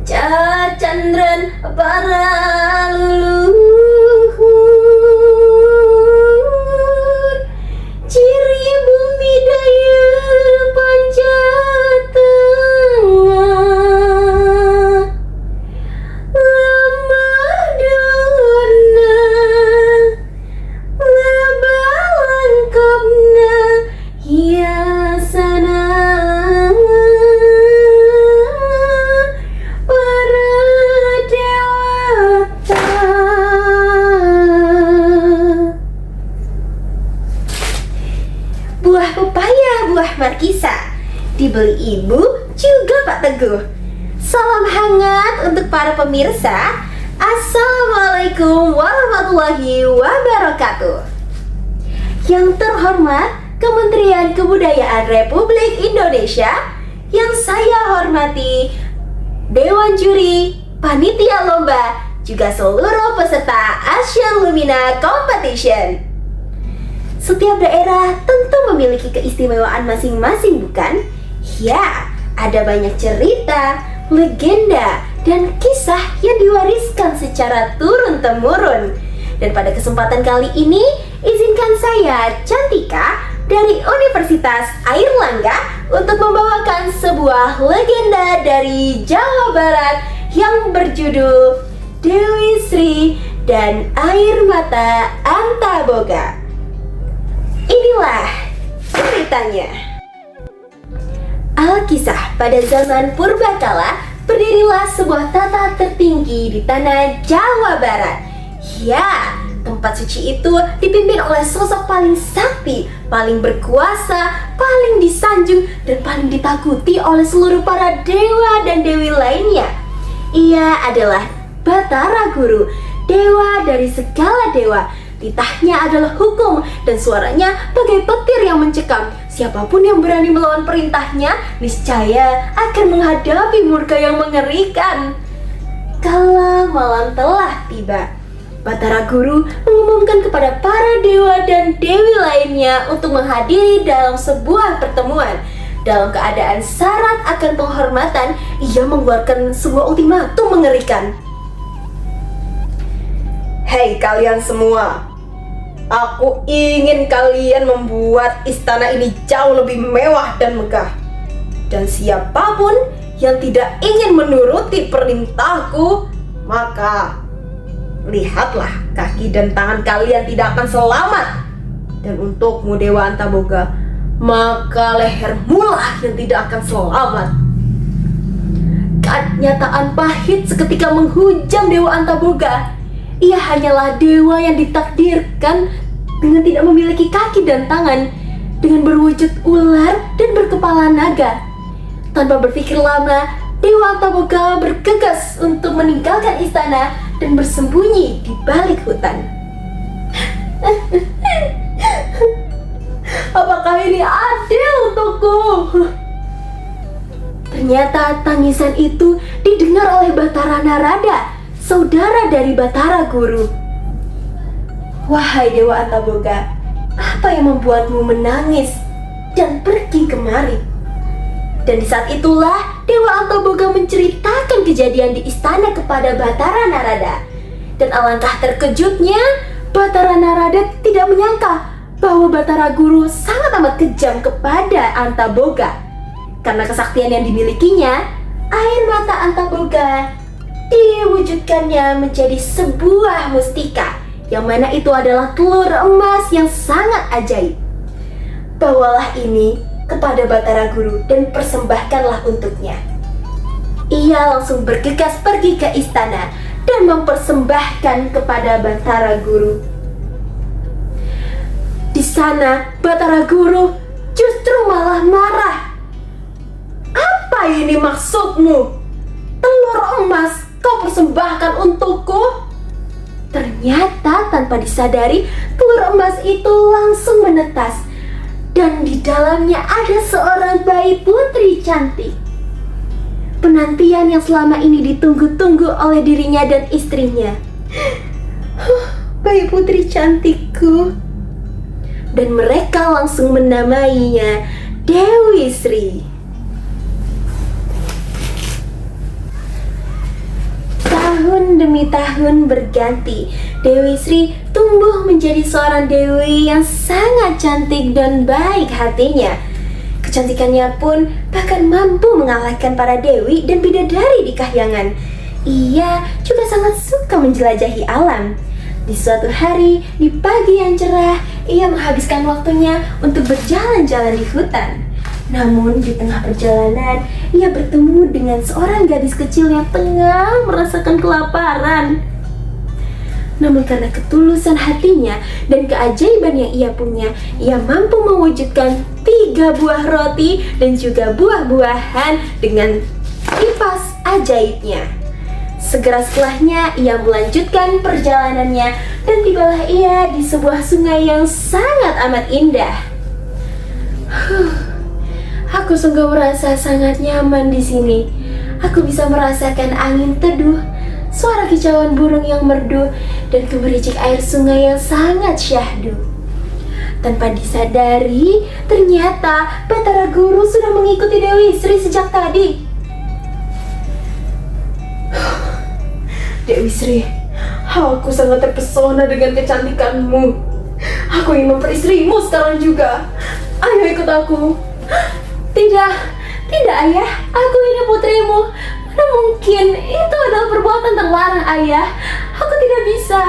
Cacandran para leluhur, ciri bumi daya Pancatengah, lemah dorna, lebah lengkapna hiasana para dewata. Buah pepaya, buah markisa, dibeli ibu juga Pak Teguh. Salam hangat untuk para pemirsa. Assalamualaikum warahmatullahi wabarakatuh. Yang terhormat Kementerian Kebudayaan Republik Indonesia, yang saya hormati Dewan Juri, Panitia Lomba, juga seluruh peserta Asian Lumina Competition. Setiap daerah tentu memiliki keistimewaan masing-masing, bukan? Ya, ada banyak cerita, legenda, dan kisah yang diwariskan secara turun-temurun. Dan pada kesempatan kali ini, izinkan saya, Cantika, dari Universitas Airlangga untuk membawakan sebuah legenda dari Jawa Barat yang berjudul Dewi Sri dan Air Mata Antaboga. Inilah ceritanya. Alkisah, pada zaman purbakala berdirilah sebuah tata tertinggi di tanah Jawa Barat. Ya, tempat suci itu dipimpin oleh sosok paling sakti, paling berkuasa, paling disanjung, dan paling ditakuti oleh seluruh para dewa dan dewi lainnya. Ia adalah Batara Guru, dewa dari segala dewa. Titahnya adalah hukum dan suaranya bagai petir yang mencekam. Siapapun yang berani melawan perintahnya niscaya akan menghadapi murka yang mengerikan. Kala malam telah tiba, Batara Guru mengumumkan kepada para dewa dan dewi lainnya untuk menghadiri dalam sebuah pertemuan. Dalam keadaan syarat akan penghormatan, ia mengeluarkan sebuah ultimatum mengerikan. Hei kalian semua, aku ingin kalian membuat istana ini jauh lebih mewah dan megah. Dan siapapun yang tidak ingin menuruti perintahku, maka lihatlah, kaki dan tangan kalian tidak akan selamat. Dan untukmu Dewa Antaboga, maka lehermu lah yang tidak akan selamat. Kenyataan pahit seketika menghujam Dewa Antaboga. Ia hanyalah dewa yang ditakdirkan dengan tidak memiliki kaki dan tangan, dengan berwujud ular dan berkepala naga. Tanpa berpikir lama, Dewa Antaboga bergegas untuk meninggalkan istana dan bersembunyi di balik hutan. Apakah ini adil untukku? Ternyata tangisan itu didengar oleh Batara Narada, saudara dari Batara Guru. Wahai Dewa Antaboga, apa yang membuatmu menangis dan pergi kemari? Dan di saat itulah Dewa Antaboga menceritakan kejadian di istana kepada Batara Narada. Dan alangkah terkejutnya, Batara Narada tidak menyangka bahwa Batara Guru sangat amat kejam kepada Antaboga. Karena kesaktian yang dimilikinya, air mata Antaboga diwujudkannya menjadi sebuah mustika, yang mana itu adalah telur emas yang sangat ajaib. Bawalah ini kepada Batara Guru dan persembahkanlah untuknya. Ia langsung bergegas pergi ke istana dan mempersembahkan kepada Batara Guru. Di sana Batara Guru justru malah marah. Apa ini maksudmu? Telur emas kau persembahkan untukku? Ternyata tanpa disadari, telur emas itu langsung menetas. Dan di dalamnya ada seorang bayi putri cantik. Penantian yang selama ini ditunggu-tunggu oleh dirinya dan istrinya. Bayi putri cantikku. Dan mereka langsung menamainya Dewi Sri. tahun demi tahun berganti, Dewi Sri tumbuh menjadi seorang dewi yang sangat cantik dan baik hatinya. Kecantikannya pun bahkan mampu mengalahkan para dewi dan bidadari di kahyangan. Ia juga sangat suka menjelajahi alam. Di suatu hari, di pagi yang cerah, ia menghabiskan waktunya untuk berjalan-jalan di hutan. Namun di tengah perjalanan, ia bertemu dengan seorang gadis kecil yang tengah merasakan kelaparan. Namun karena ketulusan hatinya dan keajaiban yang ia punya, ia mampu mewujudkan 3 buah roti dan juga buah-buahan dengan kipas ajaibnya. Segera setelahnya, ia melanjutkan perjalanannya dan tibalah ia di sebuah sungai yang sangat amat indah. Aku sungguh merasa sangat nyaman di sini. Aku bisa merasakan angin teduh, suara kicauan burung yang merdu, dan gemericik air sungai yang sangat syahdu. Tanpa disadari, ternyata Batara Guru sudah mengikuti Dewi Sri sejak tadi. Dewi Sri, aku sangat terpesona dengan kecantikanmu. Aku ingin memperistrimu sekarang juga. Ayo ikut aku. Tidak ayah, aku ini putrimu. Mana mungkin, itu adalah perbuatan terlarang ayah. Aku tidak bisa.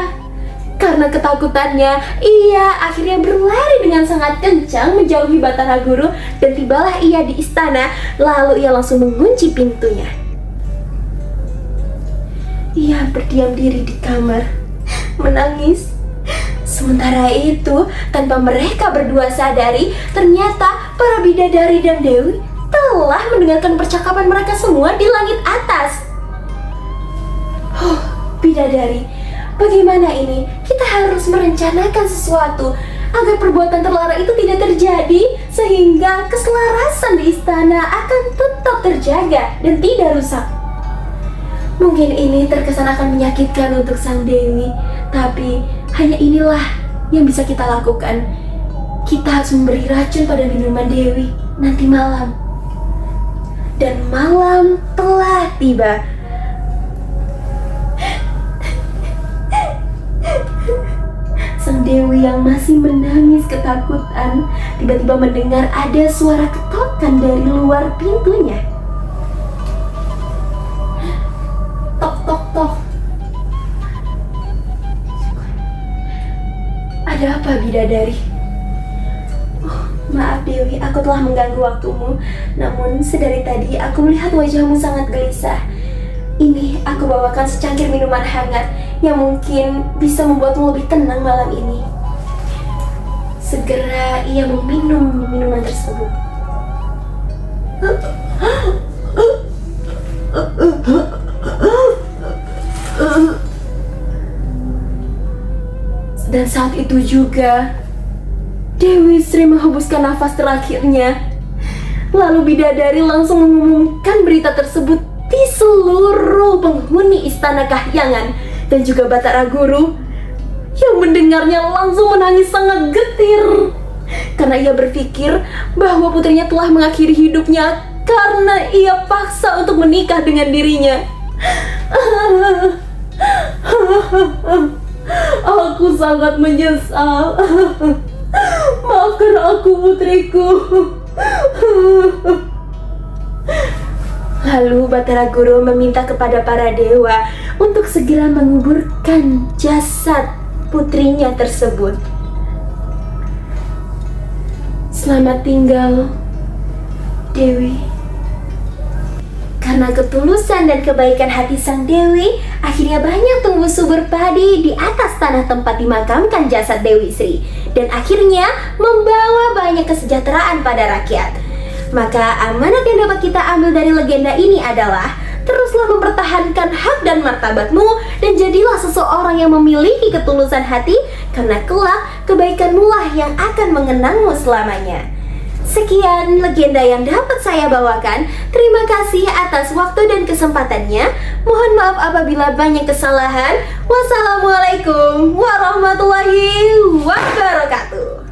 Karena ketakutannya, ia akhirnya berlari dengan sangat kencang menjauhi Batara Guru dan tibalah ia di istana, lalu ia langsung mengunci pintunya. Ia berdiam diri di kamar, menangis. Sementara itu, tanpa mereka berdua sadari, ternyata para bidadari dan dewi telah mendengarkan percakapan mereka semua di langit atas. Bidadari, bagaimana ini? Kita harus merencanakan sesuatu agar perbuatan terlarang itu tidak terjadi, sehingga keselarasan di istana akan tetap terjaga dan tidak rusak. Mungkin ini terkesan akan menyakitkan untuk sang dewi, tapi hanya inilah yang bisa kita lakukan. Kita harus memberi racun pada minuman dewi nanti malam. Dan malam telah tiba. Sang dewi yang masih menangis ketakutan tiba-tiba mendengar ada suara ketokan dari luar pintunya. Tok. Ada apa, bidadari? Maaf Dewi, aku telah mengganggu waktumu. Namun sedari tadi aku melihat wajahmu sangat gelisah. Ini aku bawakan secangkir minuman hangat yang mungkin bisa membuatmu lebih tenang malam ini. Segera ia meminum minuman tersebut. Dan saat itu juga Dewi Sri menghembuskan nafas terakhirnya. Lalu bidadari langsung mengumumkan berita tersebut di seluruh penghuni istana kahyangan. Dan juga Batara Guru yang mendengarnya langsung menangis sangat getir, karena ia berpikir bahwa putrinya telah mengakhiri hidupnya karena ia paksa untuk menikah dengan dirinya. Aku sangat menyesal. Maafkan aku, putriku. Lalu Batara Guru meminta kepada para dewa untuk segera menguburkan jasad putrinya tersebut. Selamat tinggal, Dewi. Karena ketulusan dan kebaikan hati sang dewi, akhirnya banyak tumbuh subur padi di atas tanah tempat dimakamkan jasad Dewi Sri, dan akhirnya membawa banyak kesejahteraan pada rakyat. Maka amanat yang dapat kita ambil dari legenda ini adalah teruslah mempertahankan hak dan martabatmu, dan jadilah seseorang yang memiliki ketulusan hati, karena kelak kebaikanmu lah yang akan mengenangmu selamanya. Sekian legenda yang dapat saya bawakan. Terima kasih atas waktu dan kesempatannya. Mohon maaf apabila banyak kesalahan. Wassalamualaikum warahmatullahi wabarakatuh.